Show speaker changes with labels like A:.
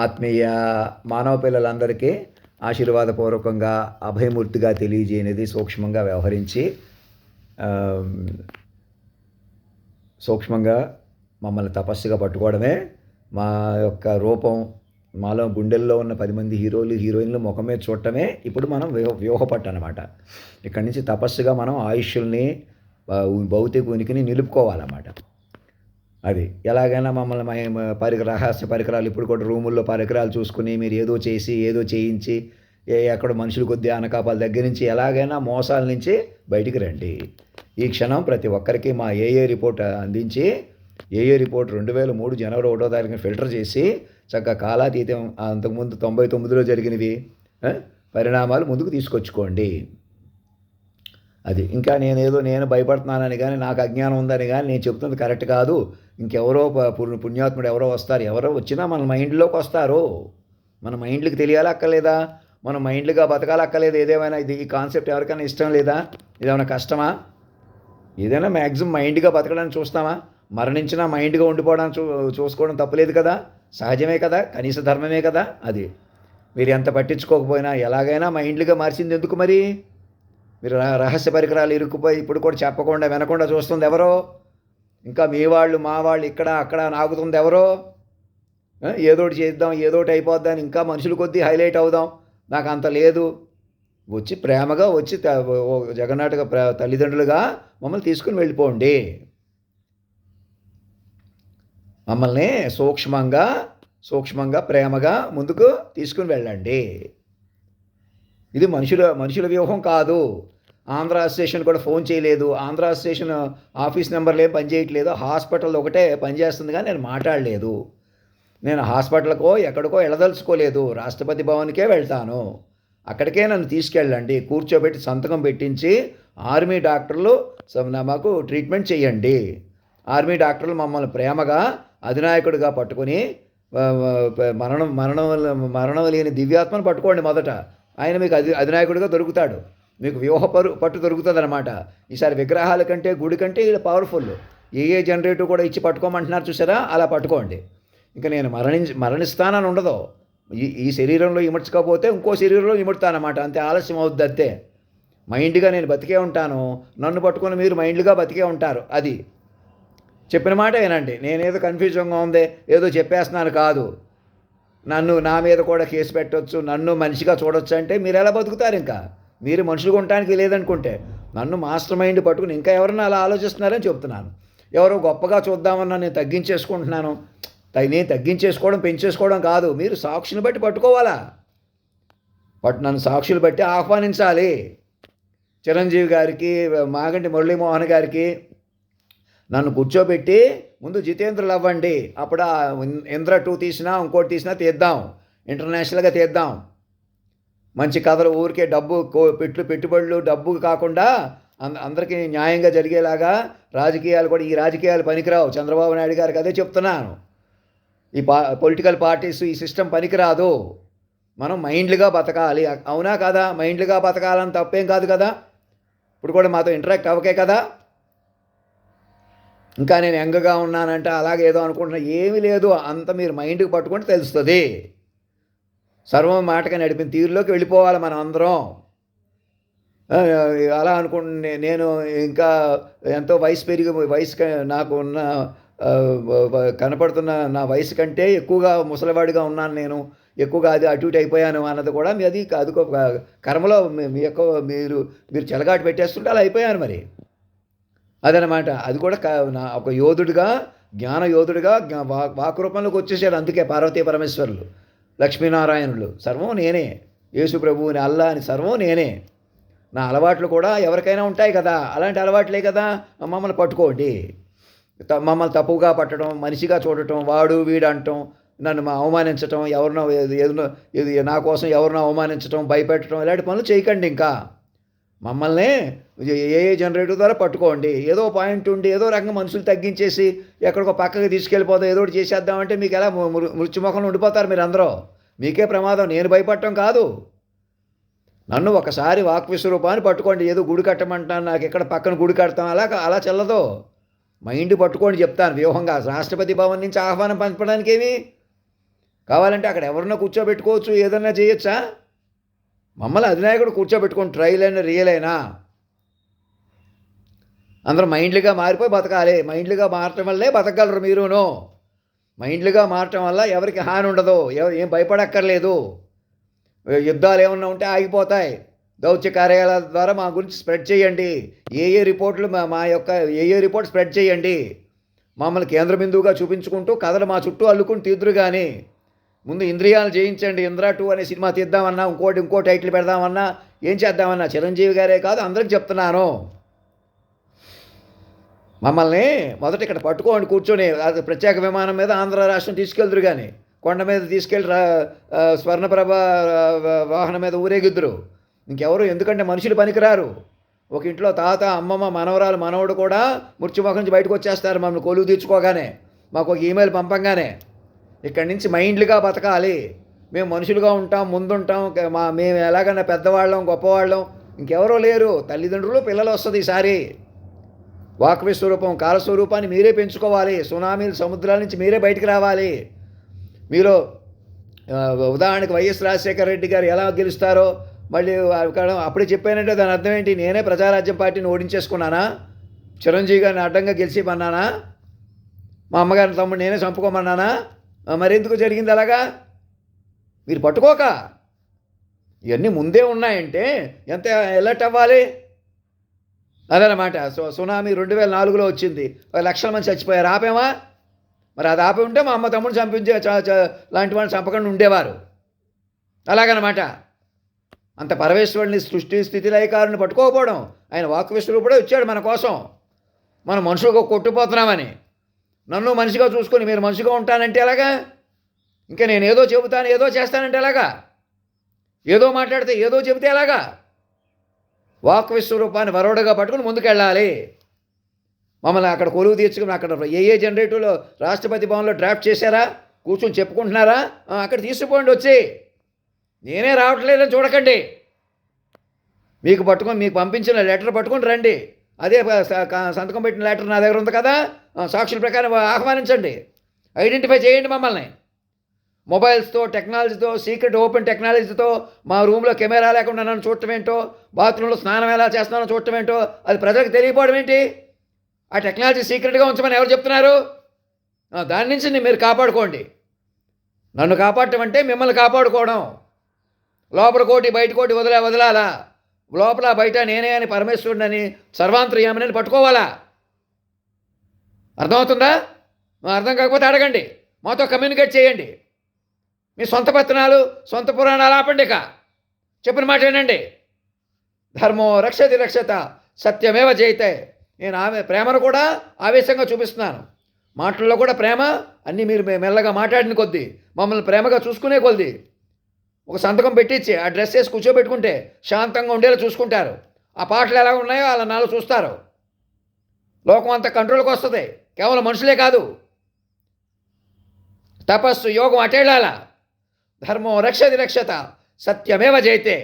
A: ఆత్మీయ మానవ పిల్లలందరికీ ఆశీర్వాదపూర్వకంగా అభయమూర్తిగా తెలియజేయనిది సూక్ష్మంగా వ్యవహరించి సూక్ష్మంగా మమ్మల్ని తపస్సుగా పట్టుకోవడమే మా యొక్క రూపం. మాలో గుండెల్లో ఉన్న 10 మంది హీరోలు హీరోయిన్లు ముఖం మీద చూడటమే ఇప్పుడు మనం వ్యూహపట్టు అనమాట. ఇక్కడి నుంచి తపస్సుగా మనం ఆయుష్యుల్ని భౌతిక ఉనికిని నిలుపుకోవాలన్నమాట. అది ఎలాగైనా మమ్మల్ని రహస్య పరికరాలు ఇప్పుడు కూడా రూముల్లో పరికరాలు చూసుకుని మీరు ఏదో చేసి ఏదో చేయించి ఎక్కడ మనుషుల కొద్ది అనకాపాల దగ్గర నుంచి ఎలాగైనా మోసాల నుంచి బయటికి రండి. ఈ క్షణం ప్రతి ఒక్కరికి మా ఏఏ రిపోర్ట్ అందించి ఏఏ రిపోర్ట్ 2003 జనవరి 1వ తారీఖున ఫిల్టర్ చేసి చక్కగా కాలాతీతం అంతకుముందు 99లో జరిగినవి పరిణామాలు ముందుకు తీసుకొచ్చుకోండి. అది ఇంకా నేను భయపడుతున్నానని కానీ నాకు అజ్ఞానం ఉందని కానీ నేను చెప్తున్నది కరెక్ట్ కాదు. ఇంకెవరో పుణ్యాత్ముడు ఎవరో వస్తారు. ఎవరో వచ్చినా మన మైండ్లోకి వస్తారు. మన మైండ్లకి తెలియాలక్కర్లేదా? మన మైండ్లుగా బతకాలక్కర్లేదు. ఏదేమైనా ఈ కాన్సెప్ట్ ఎవరికైనా ఇష్టం లేదా? ఇదేమైనా కష్టమా? ఏదైనా మ్యాక్సిమం మైండ్గా బతకడానికి చూస్తామా? మరణించినా మైండ్గా ఉండిపోవడానికి చూసుకోవడం తప్పులేదు కదా, సహజమే కదా, కనీస ధర్మమే కదా. అది మీరు ఎంత పట్టించుకోకపోయినా ఎలాగైనా మైండ్లుగా మార్చింది ఎందుకు మరి? మీరు రహస్య పరికరాలు ఇరుక్కుపోయి ఇప్పుడు కూడా చెప్పకుండా వినకుండా చూస్తుంది ఎవరో? ఇంకా మీ వాళ్ళు మా వాళ్ళు ఇక్కడ అక్కడ నాగుతుంది ఎవరో? ఏదోటి చేద్దాం ఏదోటి అయిపోద్దాం ఇంకా మనుషుల కొద్దీ హైలైట్ అవుదాం. నాకు అంత లేదు. వచ్చి ప్రేమగా వచ్చి జగన్నాటక తల్లిదండ్రులుగా మమ్మల్ని తీసుకుని వెళ్ళిపోండి. మమ్మల్ని సూక్ష్మంగా ప్రేమగా ముందుకు తీసుకుని వెళ్ళండి. ఇది మనుషుల వ్యూహం కాదు. ఆంధ్ర స్టేషన్ కూడా ఫోన్ చేయలేదు. ఆంధ్ర స్టేషన్ ఆఫీస్ నెంబర్లు ఏం పనిచేయట్లేదు. హాస్పిటల్ ఒకటే పనిచేస్తుంది కానీ నేను మాట్లాడలేదు. నేను హాస్పిటల్కో ఎక్కడికో వెళ్ళదలుచుకోలేదు. రాష్ట్రపతి భవన్కే వెళ్తాను. అక్కడికే నన్ను తీసుకెళ్ళండి. కూర్చోబెట్టి సంతకం పెట్టించి ఆర్మీ డాక్టర్లు మాకు ట్రీట్మెంట్ చేయండి. ఆర్మీ డాక్టర్లు మమ్మల్ని ప్రేమగా అధినాయకుడిగా పట్టుకొని మరణం లేని దివ్యాత్మను పట్టుకోండి. మొదట ఆయన మీకు అధినాయకుడిగా దొరుకుతాడు. మీకు పట్టు దొరుకుతుంది అనమాట. ఈసారి విగ్రహాల కంటే గుడి కంటే ఇలా పవర్ఫుల్. ఏ జనరేటర్ కూడా ఇచ్చి పట్టుకోమంటున్నారు చూసారా, అలా పట్టుకోండి. ఇంకా నేను మరణిస్తానని ఉండదు. ఈ శరీరంలో ఇమర్చకపోతే ఇంకో శరీరంలో ఇముడతానమాట. అంతే, ఆలస్యం అవుద్ది అంతే. మైండ్గా నేను బతికే ఉంటాను. నన్ను పట్టుకొని మీరు మైండ్గా బతికే ఉంటారు. అది చెప్పిన మాట వినండి. నేనేదో కన్ఫ్యూజన్గా ఉంది ఏదో చెప్పేస్తున్నాను కాదు. నా మీద కూడా కేసు పెట్టవచ్చు, నన్ను మనిషిగా చూడొచ్చు అంటే మీరు ఎలా బతుకుతారు? ఇంకా మీరు మనుషులుగా ఉండటానికి లేదనుకుంటే నన్ను మాస్టర్ మైండ్ పట్టుకుని ఇంకా ఎవరన్నా అలా ఆలోచిస్తున్నారని చెప్తున్నాను. ఎవరో గొప్పగా చూద్దామన్నా నేను తగ్గించేసుకుంటున్నాను. నేను తగ్గించేసుకోవడం పెంచేసుకోవడం కాదు. మీరు సాక్షిని బట్టి పట్టుకోవాలా. నన్ను సాక్షులు బట్టి ఆహ్వానించాలి. చిరంజీవి గారికి, మాగంటి మురళీమోహన్ గారికి నన్ను కూర్చోబెట్టి ముందు జితేంద్రులు అవ్వండి. అప్పుడు ఇంద్ర 2 తీసినా ఇంకోటి తీసినా తీద్దాం, ఇంటర్నేషనల్గా తీద్దాం. మంచి కథలు, ఊరికే డబ్బు పెట్టుబడులు డబ్బు కాకుండా అందరికీ న్యాయంగా జరిగేలాగా రాజకీయాలు కూడా. ఈ రాజకీయాలు పనికిరావు. చంద్రబాబు నాయుడు గారికి అదే చెప్తున్నాను. ఈ పొలిటికల్ పార్టీస్ ఈ సిస్టమ్ పనికిరాదు. మనం మైండ్లుగా బతకాలి. అవునా కదా? మైండ్లుగా బతకాలని తప్పేం కాదు కదా. ఇప్పుడు కూడా మాతో ఇంటరాక్ట్ అవ్వకే కదా. ఇంకా నేను యంగ్గా ఉన్నానంటే అలాగే ఏదో అనుకుంటున్నా. ఏమీ లేదు. అంత మీరు మైండ్కి పట్టుకుంటే తెలుస్తుంది. సర్వం మాటగా నడిపిన తీరులోకి వెళ్ళిపోవాలి మనం అందరం. అలా అనుకుంటే నేను ఇంకా ఎంతో వయసు నాకు ఉన్న కనపడుతున్న నా వయసు కంటే ఎక్కువగా ముసలివాడిగా ఉన్నాను. నేను ఎక్కువగా అటు ఇటు అయిపోయాను అన్నది కూడా అది కర్మలో మీ యొక్క మీరు చెలగాటు పెట్టేస్తుంటే అలా అయిపోయాను మరి. అదనమాట. అది కూడా ఒక యోధుడిగా, జ్ఞాన యోధుడిగా వాక్ రూపంలోకి వచ్చేసాడు. అందుకే పార్వతీ పరమేశ్వరులు, లక్ష్మీనారాయణులు సర్వం నేనే. యేసు ప్రభువుని, అల్లా అని సర్వం నేనే. నా అలవాట్లు కూడా ఎవరికైనా ఉంటాయి కదా. అలాంటి అలవాట్లే కదా మమ్మల్ని పట్టుకోండి. మమ్మల్ని తప్పుగా పట్టడం, మనిషిగా చూడటం, వాడు వీడు అంటం, నన్ను అవమానించటం, ఏదో నా కోసం ఎవరినో అవమానించటం, భయపెట్టడం, ఇలాంటి పనులు చేయకండి. ఇంకా మమ్మల్ని ఏ జనరేటర్ ద్వారా పట్టుకోండి. ఏదో పాయింట్ ఉండి ఏదో రకంగా మనుషులు తగ్గించేసి ఎక్కడికో పక్కకి తీసుకెళ్ళిపోతాం, ఏదో ఒకటి చేసేద్దామంటే మీకు ఎలా మృత్యుముఖంలో ఉండిపోతారు మీరు అందరూ. మీకే ప్రమాదం. నేను భయపడటం కాదు. నన్ను ఒకసారి వాక్ విశ్వరూపాన్ని పట్టుకోండి. ఏదో గుడి కట్టమంటాను, నాకు ఎక్కడ పక్కన గుడి కడతాం, అలా చెల్లదు. మైండ్ పట్టుకోండి చెప్తాను వ్యూహంగా. రాష్ట్రపతి భవన్ నుంచి ఆహ్వానం పంపడానికి ఏమి కావాలంటే అక్కడ ఎవరన్నా కూర్చోబెట్టుకోవచ్చు, ఏదన్నా చేయొచ్చా? మమ్మల్ని అధినాయకుడు కూర్చోబెట్టుకొని ట్రైల్ అయినా రియల్ అయినా అందరూ మైండ్లుగా మారిపోయి బతకాలి. మైండ్లుగా మారటం వల్లే బతకగలరు మీరును. మైండ్లుగా మారటం వల్ల ఎవరికి హాని ఉండదు, ఏం భయపడక్కర్లేదు. యుద్ధాలు ఏమన్నా ఉంటే ఆగిపోతాయి. దౌత్య కార్యాలయాల ద్వారా మా గురించి స్ప్రెడ్ చేయండి. ఏ రిపోర్ట్లు మా యొక్క రిపోర్ట్ స్ప్రెడ్ చేయండి. మమ్మల్ని కేంద్ర బిందువుగా చూపించుకుంటూ కథలు మా చుట్టూ అల్లుకుని తీద్దురు. కానీ ముందు ఇంద్రియాలు జయించండి. ఇంద్రా 2 అనే సినిమా తీద్దామన్నా, ఇంకో టైటిల్ పెడదామన్నా, ఏం చేద్దామన్నా చిరంజీవి గారే కాదు అందరికి చెప్తున్నాను. మమ్మల్ని మొదట ఇక్కడ పట్టుకోండి కూర్చొని, అది ప్రత్యేక విమానం మీద ఆంధ్ర రాష్ట్రం తీసుకెళ్తురు. కానీ కొండ మీద తీసుకెళ్ళి స్వర్ణప్రభ వాహనం మీద ఊరేగిద్దురు. ఇంకెవరు, ఎందుకంటే మనుషులు పనికిరారు. ఒక ఇంట్లో తాత, అమ్మమ్మ, మనవరాలు, మనవడు కూడా మృత్యుముఖం నుంచి బయటకు వచ్చేస్తారు మమ్మల్ని కొలువు తీర్చుకోగానే, మాకు ఒక ఈమెయిల్ పంపంగానే. ఇక్కడి నుంచి మైండ్లుగా బతకాలి. మేము మనుషులుగా ఉంటాం, ముందుంటాం. మేము ఎలాగన్నా పెద్దవాళ్ళం, గొప్పవాళ్ళం, ఇంకెవరో లేరు. తల్లిదండ్రులు, పిల్లలు వస్తుంది ఈసారి. వాక్ విస్వరూపం, కాలస్వరూపాన్ని మీరే పెంచుకోవాలి. సునామీలు, సముద్రాల నుంచి మీరే బయటికి రావాలి. మీరు ఉదాహరణకు వైఎస్ రాజశేఖర రెడ్డి గారు ఎలా గెలుస్తారో మళ్ళీ అప్పుడే చెప్పానంటే దాని అర్థం ఏంటి? నేనే ప్రజారాజ్యం పార్టీని ఓడించేసుకున్నానా? చిరంజీవి గారిని అడ్డంగా గెలిచిమన్నానా? మా అమ్మగారిని తమ్ముడు నేనే చంపుకోమన్నానా? మరెందుకు జరిగింది అలాగా? మీరు పట్టుకోక ఇవన్నీ ముందే ఉన్నాయంటే ఎంత ఎలర్ట్ అవ్వాలి? అదనమాట. సునామీ 2004లో వచ్చింది, 1 లక్షల మంది చచ్చిపోయారు. ఆపేమా? మరి అది ఆపి ఉంటే మా అమ్మ తమ్ముడు చంపించే లాంటి వాళ్ళని చంపకుండా ఉండేవారు. అలాగనమాట. అంత పరమేశ్వరుని సృష్టి స్థితి లయకారుని పట్టుకోకపోవడం. ఆయన వాక్ విశ్వరూపుడే వచ్చాడు మన కోసం. మనం మనుషులుగా కొట్టుపోతున్నామని. నన్ను మనిషిగా చూసుకొని మీరు మనిషిగా ఉంటానంటే ఎలాగా? ఇంకా నేను ఏదో చెబుతాను, ఏదో చేస్తానంటే ఎలాగా? ఏదో మాట్లాడితే ఏదో చెబితే ఎలాగా? వాక్ విశ్వరూపాన్ని వరోడగా పట్టుకుని ముందుకెళ్ళాలి. మమ్మల్ని అక్కడ కొలువు తీర్చుకుని అక్కడ జనరేటర్లో రాష్ట్రపతి భవన్లో డ్రాఫ్ట్ చేశారా? కూర్చొని చెప్పుకుంటున్నారా? అక్కడ తీసుకుపోండి వచ్చి. నేనే రావట్లేదని చూడకండి. మీకు పంపించిన లెటర్ పట్టుకొని రండి. అదే సంతకం పెట్టిన లెటర్ నా దగ్గర ఉంది కదా, సాక్షుల ప్రకారం ఆహ్వానించండి. ఐడెంటిఫై చేయండి మమ్మల్ని. మొబైల్స్తో, టెక్నాలజీతో, సీక్రెట్ ఓపెన్ టెక్నాలజీతో మా రూమ్లో కెమెరా లేకుండా నన్ను చూడటం ఏంటో, బాత్రూంలో స్నానం ఎలా చేస్తున్నానో చూడటం ఏంటో అది ప్రజలకు తెలియకపోవడం ఏంటి? ఆ టెక్నాలజీ సీక్రెట్గా ఉంచమని ఎవరు చెప్తున్నారు? దాని నుంచి మీరు కాపాడుకోండి. నన్ను కాపాడటం అంటే మిమ్మల్ని కాపాడుకోవడం. లోపల కోటి బయట కోటి వదలాలా? లోపల బయట నేనే అని పరమేశ్వరుడని సర్వాంతర్యామిని పట్టుకోవాలా? అర్థమవుతుందా? అర్థం కాకపోతే అడగండి, మాతో కమ్యూనికేట్ చేయండి. మీ సొంత పత్రాలు, సొంత పురాణాలు ఆపండి. చెప్పిన మాట వినండి. ధర్మో రక్షతి రక్షత సత్యమేవ జయితే. నేను ప్రేమను కూడా ఆవేశంగా చూపిస్తున్నాను. మాటల్లో కూడా ప్రేమ. అన్నీ మీరు మెల్లగా మాట్లాడిన కొద్దీ, మమ్మల్ని ప్రేమగా చూసుకునే కొద్దీ, ఒక సంతకం పెట్టించి ఆ డ్రెస్ వేసి కూర్చోబెట్టుకుంటే శాంతంగా ఉండేలా చూసుకుంటారు. ఆ పాటలు ఎలా ఉన్నాయో అలా నాలో చూస్తారు. లోకం అంతా కంట్రోల్కి వస్తుంది. కేవలం మనుషులే కాదు. తపస్సు, యోగం అటేళ్ళాల. ధర్మో రక్షతి రక్షత సత్యమేవ జయితే.